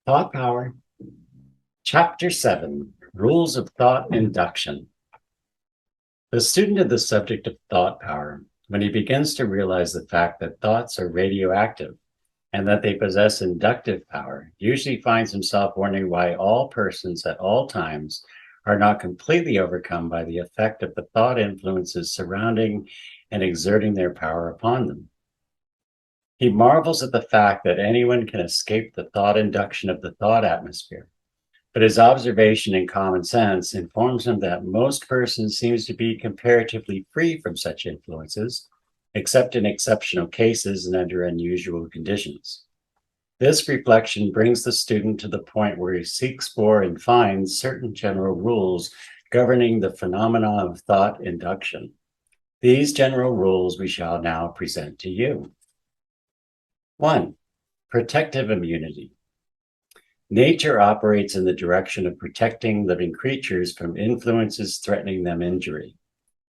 Thought Power, Chapter 7, Rules of Thought Induction. The student of the subject of thought power, when he begins to realize the fact that thoughts are radioactive and that they possess inductive power, usually finds himself wondering why all persons at all times are not completely overcome by the effect of the thought influences surrounding and exerting their power upon them. He marvels at the fact that anyone can escape the thought induction of the thought atmosphere. But his observation and common sense informs him that most persons seems to be comparatively free from such influences, except in exceptional cases and under unusual conditions. This reflection brings the student to the point where he seeks for and finds certain general rules governing the phenomena of thought induction. These general rules we shall now present to you. 1. Protective immunity. Nature operates in the direction of protecting living creatures from influences threatening them injury.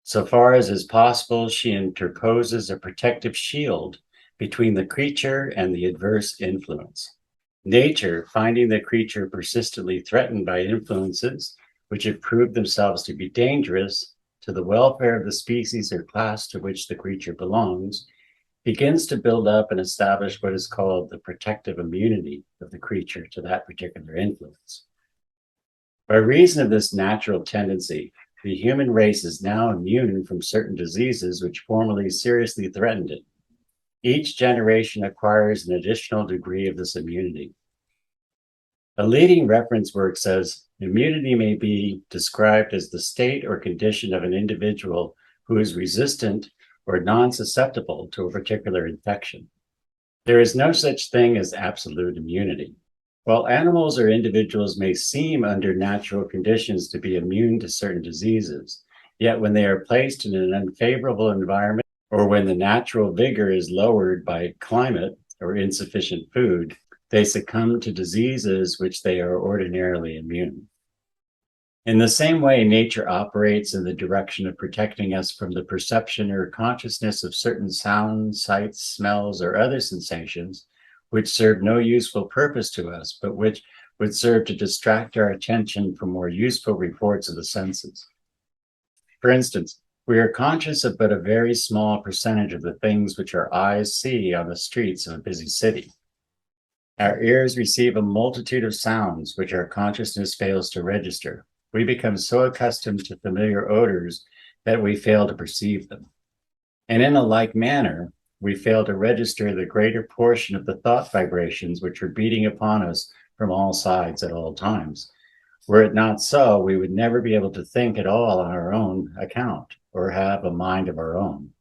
So far as is possible, she interposes a protective shield between the creature and the adverse influence. Nature, finding the creature persistently threatened by influences which have proved themselves to be dangerous to the welfare of the species or class to which the creature belongs, begins to build up and establish what is called the protective immunity of the creature to that particular influence. By reason of this natural tendency, the human race is now immune from certain diseases which formerly seriously threatened it. Each generation acquires an additional degree of this immunity. A leading reference work says, immunity may be described as the state or condition of an individual who is resistant or non-susceptible to a particular infection. There is no such thing as absolute immunity. While animals or individuals may seem under natural conditions to be immune to certain diseases, yet when they are placed in an unfavorable environment or when the natural vigor is lowered by climate or insufficient food, they succumb to diseases which they are ordinarily immune. In the same way, nature operates in the direction of protecting us from the perception or consciousness of certain sounds, sights, smells, or other sensations which serve no useful purpose to us, but which would serve to distract our attention from more useful reports of the senses. For instance, we are conscious of but a very small percentage of the things which our eyes see on the streets of a busy city. Our ears receive a multitude of sounds which our consciousness fails to register. We become so accustomed to familiar odors that we fail to perceive them. And in a like manner, we fail to register the greater portion of the thought vibrations which are beating upon us from all sides at all times. Were it not so, we would never be able to think at all on our own account or have a mind of our own.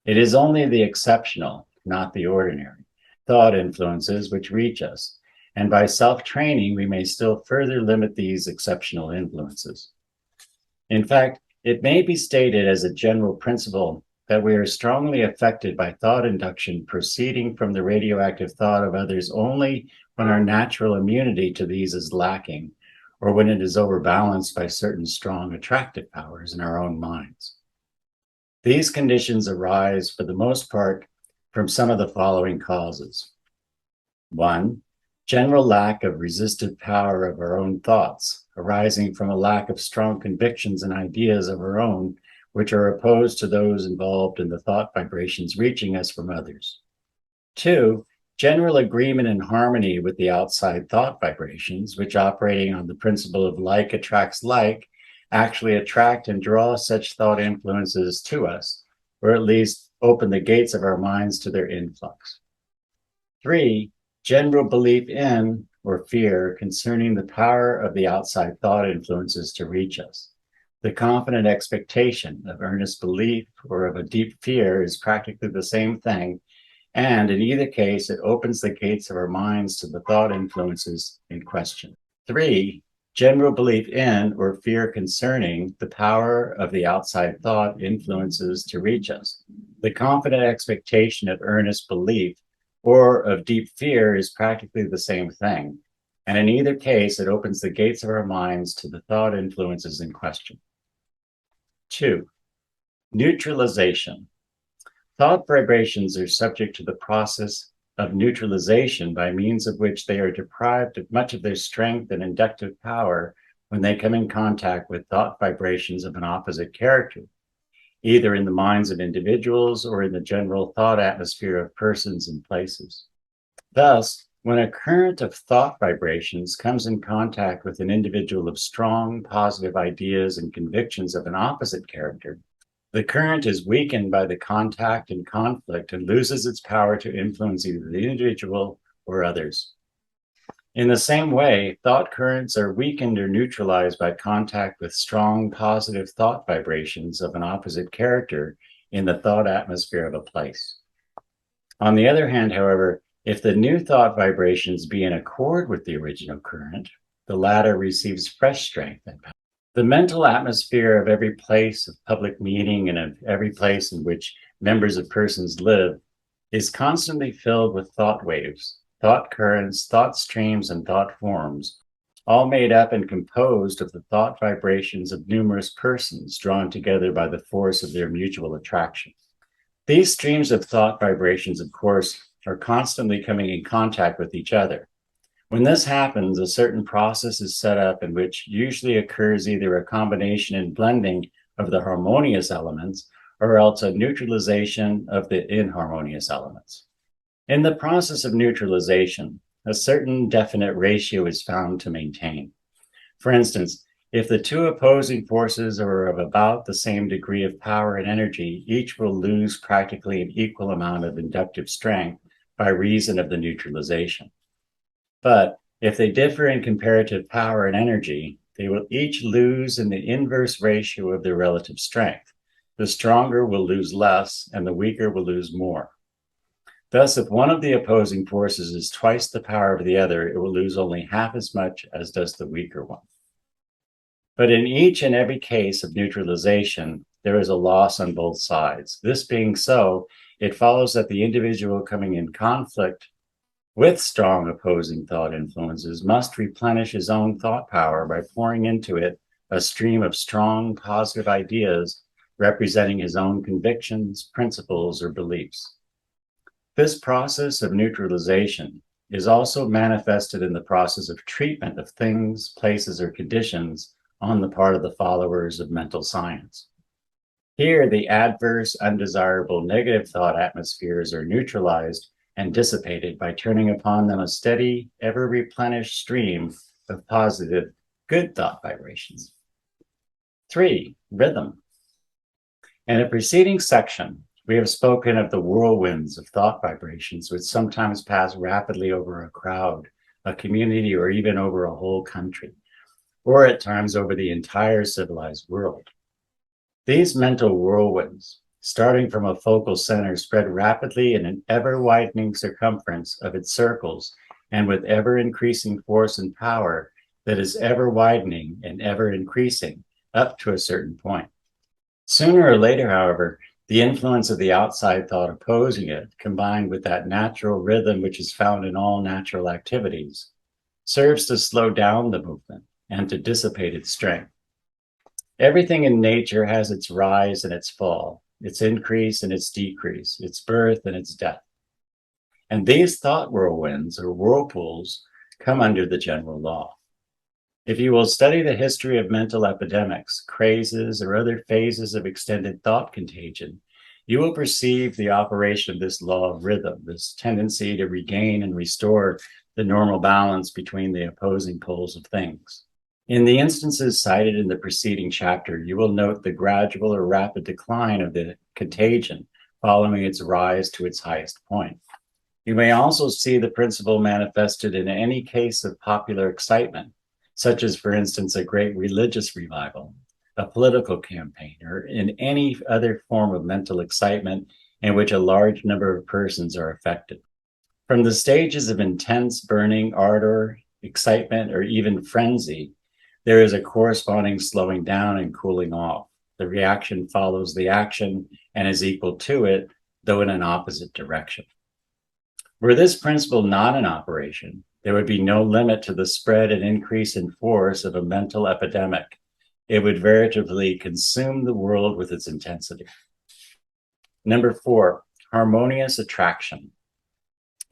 It is only the exceptional, not the ordinary, thought influences which reach us. And by self-training, we may still further limit these exceptional influences. In fact, it may be stated as a general principle that we are strongly affected by thought induction proceeding from the radioactive thought of others only when our natural immunity to these is lacking, or when it is overbalanced by certain strong attractive powers in our own minds. These conditions arise, for the most part, from some of the following causes. 1. General lack of resistive power of our own thoughts, arising from a lack of strong convictions and ideas of our own, which are opposed to those involved in the thought vibrations reaching us from others. 2. General agreement and harmony with the outside thought vibrations, which operating on the principle of like attracts like, actually attract and draw such thought influences to us, or at least open the gates of our minds to their influx. 3. General belief in or fear concerning the power of the outside thought influences to reach us. The confident expectation of earnest belief or of a deep fear is practically the same thing, and in either case, it opens the gates of our minds to the thought influences in question. 3. General belief in or fear concerning the power of the outside thought influences to reach us. The confident expectation of earnest belief or of deep fear is practically the same thing, and in either case, it opens the gates of our minds to the thought influences in question. 2. Neutralization. Thought vibrations are subject to the process of neutralization by means of which they are deprived of much of their strength and inductive power when they come in contact with thought vibrations of an opposite character, either in the minds of individuals or in the general thought atmosphere of persons and places. Thus, when a current of thought vibrations comes in contact with an individual of strong, positive ideas and convictions of an opposite character, the current is weakened by the contact and conflict and loses its power to influence either the individual or others. In the same way, thought currents are weakened or neutralized by contact with strong, positive thought vibrations of an opposite character in the thought atmosphere of a place. On the other hand, however, if the new thought vibrations be in accord with the original current, the latter receives fresh strength and power. The mental atmosphere of every place of public meeting and of every place in which members of persons live is constantly filled with thought waves, thought currents, thought streams, and thought forms, all made up and composed of the thought vibrations of numerous persons drawn together by the force of their mutual attraction. These streams of thought vibrations, of course, are constantly coming in contact with each other. When this happens, a certain process is set up in which usually occurs either a combination and blending of the harmonious elements or else a neutralization of the inharmonious elements. In the process of neutralization, a certain definite ratio is found to maintain. For instance, if the two opposing forces are of about the same degree of power and energy, each will lose practically an equal amount of inductive strength by reason of the neutralization. But if they differ in comparative power and energy, they will each lose in the inverse ratio of their relative strength. The stronger will lose less, and the weaker will lose more. Thus, if one of the opposing forces is twice the power of the other, it will lose only half as much as does the weaker one. But in each and every case of neutralization, there is a loss on both sides. This being so, it follows that the individual coming in conflict with strong opposing thought influences must replenish his own thought power by pouring into it a stream of strong, positive ideas representing his own convictions, principles, or beliefs. This process of neutralization is also manifested in the process of treatment of things, places, or conditions on the part of the followers of mental science. Here, the adverse, undesirable, negative thought atmospheres are neutralized and dissipated by turning upon them a steady, ever replenished stream of positive, good thought vibrations. 3. Rhythm. In a preceding section, we have spoken of the whirlwinds of thought vibrations which sometimes pass rapidly over a crowd, a community, or even over a whole country, or at times over the entire civilized world. These mental whirlwinds, starting from a focal center, spread rapidly in an ever-widening circumference of its circles and with ever-increasing force and power that is ever-widening and ever-increasing up to a certain point. Sooner or later, however, the influence of the outside thought opposing it, combined with that natural rhythm which is found in all natural activities, serves to slow down the movement and to dissipate its strength. Everything in nature has its rise and its fall, its increase and its decrease, its birth and its death. And these thought whirlwinds or whirlpools come under the general law. If you will study the history of mental epidemics, crazes, or other phases of extended thought contagion, you will perceive the operation of this law of rhythm, this tendency to regain and restore the normal balance between the opposing poles of things. In the instances cited in the preceding chapter, you will note the gradual or rapid decline of the contagion following its rise to its highest point. You may also see the principle manifested in any case of popular excitement, such as, for instance, a great religious revival, a political campaign, or in any other form of mental excitement in which a large number of persons are affected. From the stages of intense burning ardor, excitement, or even frenzy, there is a corresponding slowing down and cooling off. The reaction follows the action and is equal to it, though in an opposite direction. Were this principle not in operation, there would be no limit to the spread and increase in force of a mental epidemic. It would veritably consume the world with its intensity. Number 4, harmonious attraction.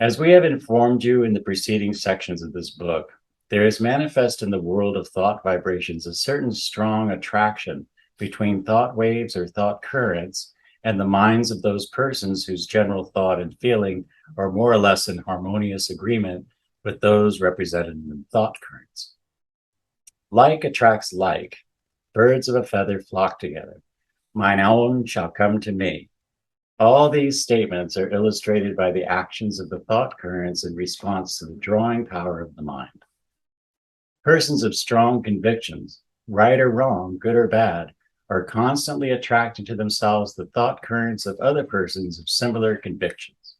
As we have informed you in the preceding sections of this book, there is manifest in the world of thought vibrations a certain strong attraction between thought waves or thought currents and the minds of those persons whose general thought and feeling are more or less in harmonious agreement with those represented in thought currents. Like attracts like, birds of a feather flock together. Mine own shall come to me. All these statements are illustrated by the actions of the thought currents in response to the drawing power of the mind. Persons of strong convictions, right or wrong, good or bad, are constantly attracting to themselves the thought currents of other persons of similar convictions.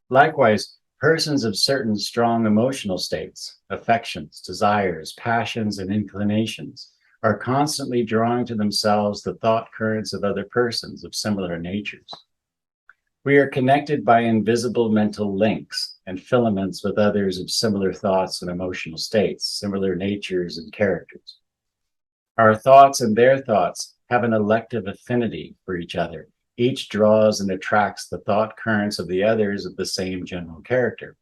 Likewise, persons of certain strong emotional states, affections, desires, passions, and inclinations are constantly drawing to themselves the thought currents of other persons of similar natures. We are connected by invisible mental links and filaments with others of similar thoughts and emotional states, similar natures and characters. Our thoughts and their thoughts have an elective affinity for each other. Each draws and attracts the thought currents of the others of the same general character.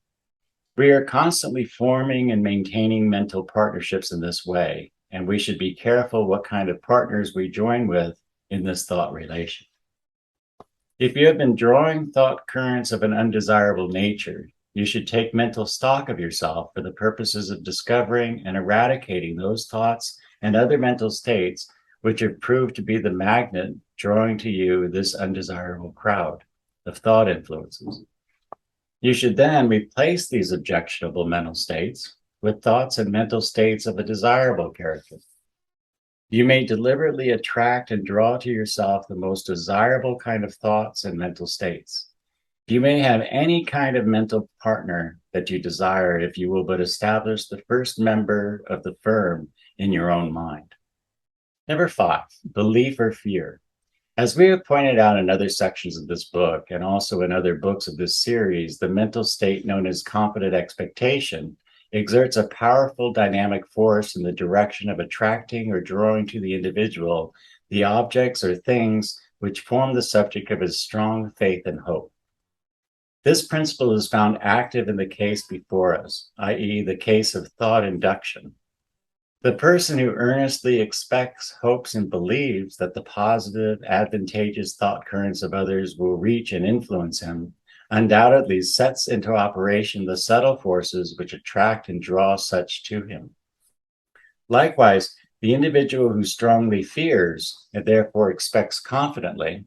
We are constantly forming and maintaining mental partnerships in this way, and we should be careful what kind of partners we join with in this thought relation. If you have been drawing thought currents of an undesirable nature, you should take mental stock of yourself for the purposes of discovering and eradicating those thoughts and other mental states which have proved to be the magnet drawing to you this undesirable crowd of thought influences. You should then replace these objectionable mental states with thoughts and mental states of a desirable character. You may deliberately attract and draw to yourself the most desirable kind of thoughts and mental states. You may have any kind of mental partner that you desire if you will but establish the first member of the firm in your own mind. Number 5, belief or fear. As we have pointed out in other sections of this book and also in other books of this series, the mental state known as confident expectation exerts a powerful dynamic force in the direction of attracting or drawing to the individual the objects or things which form the subject of his strong faith and hope. This principle is found active in the case before us, i.e., the case of thought induction. The person who earnestly expects, hopes, and believes that the positive, advantageous thought currents of others will reach and influence him undoubtedly sets into operation the subtle forces which attract and draw such to him. Likewise, the individual who strongly fears and therefore expects confidently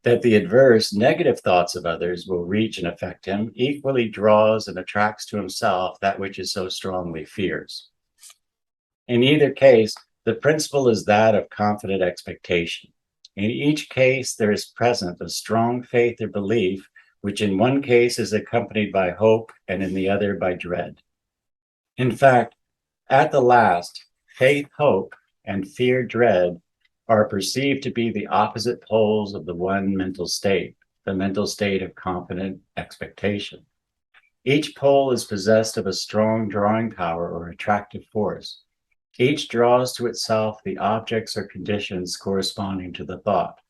that the adverse, negative thoughts of others will reach and affect him equally draws and attracts to himself that which is so strongly fears. In either case, the principle is that of confident expectation. In each case, there is present a strong faith or belief, which in one case is accompanied by hope and in the other by dread. In fact, at the last, faith, hope, and fear, dread are perceived to be the opposite poles of the one mental state, the mental state of confident expectation. Each pole is possessed of a strong drawing power or attractive force. Each draws to itself the objects or conditions corresponding to the thought.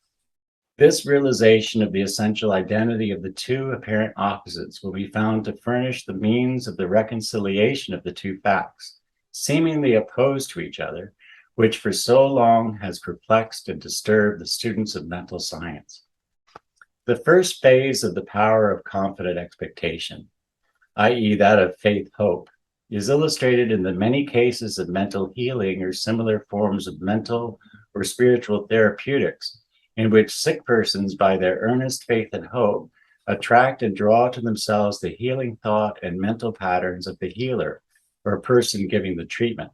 This realization of the essential identity of the two apparent opposites will be found to furnish the means of the reconciliation of the two facts, seemingly opposed to each other, which for so long has perplexed and disturbed the students of mental science. The first phase of the power of confident expectation, i.e., that of faith-hope, is illustrated in the many cases of mental healing or similar forms of mental or spiritual therapeutics, in which sick persons, by their earnest faith and hope, attract and draw to themselves the healing thought and mental patterns of the healer or person giving the treatment,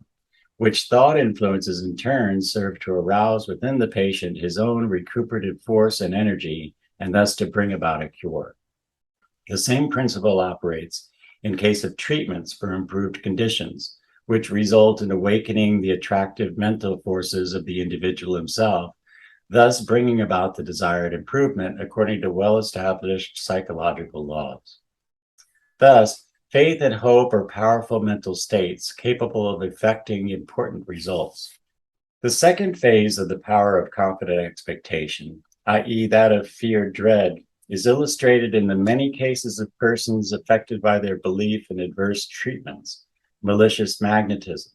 which thought influences in turn serve to arouse within the patient his own recuperative force and energy, and thus to bring about a cure. The same principle operates in case of treatments for improved conditions, which result in awakening the attractive mental forces of the individual himself, thus bringing about the desired improvement according to well-established psychological laws. Thus, faith and hope are powerful mental states capable of effecting important results. The second phase of the power of confident expectation, i.e., that of fear dread, is illustrated in the many cases of persons affected by their belief in adverse treatments, malicious magnetism,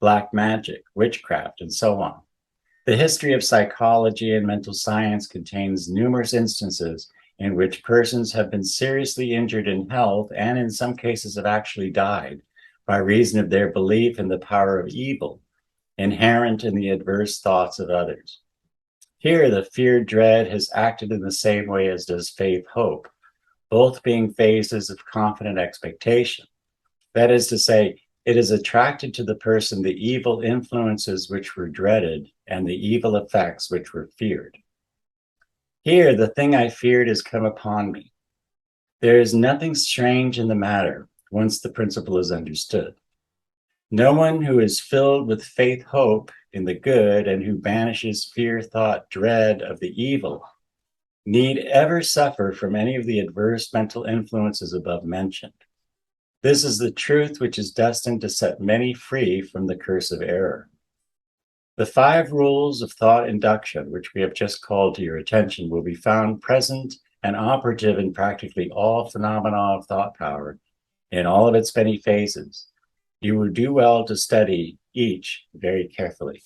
black magic, witchcraft, and so on. The history of psychology and mental science contains numerous instances in which persons have been seriously injured in health and in some cases have actually died by reason of their belief in the power of evil inherent in the adverse thoughts of others. Here, the fear dread has acted in the same way as does faith hope, both being phases of confident expectation. That is to say, it is attracted to the person the evil influences which were dreaded and the evil effects which were feared. Here, the thing I feared has come upon me. There is nothing strange in the matter once the principle is understood. No one who is filled with faith hope in the good and who banishes fear thought dread of the evil need ever suffer from any of the adverse mental influences above mentioned. This is the truth which is destined to set many free from the curse of error. The 5 rules of thought induction, which we have just called to your attention, will be found present and operative in practically all phenomena of thought power in all of its many phases. You would do well to study each very carefully.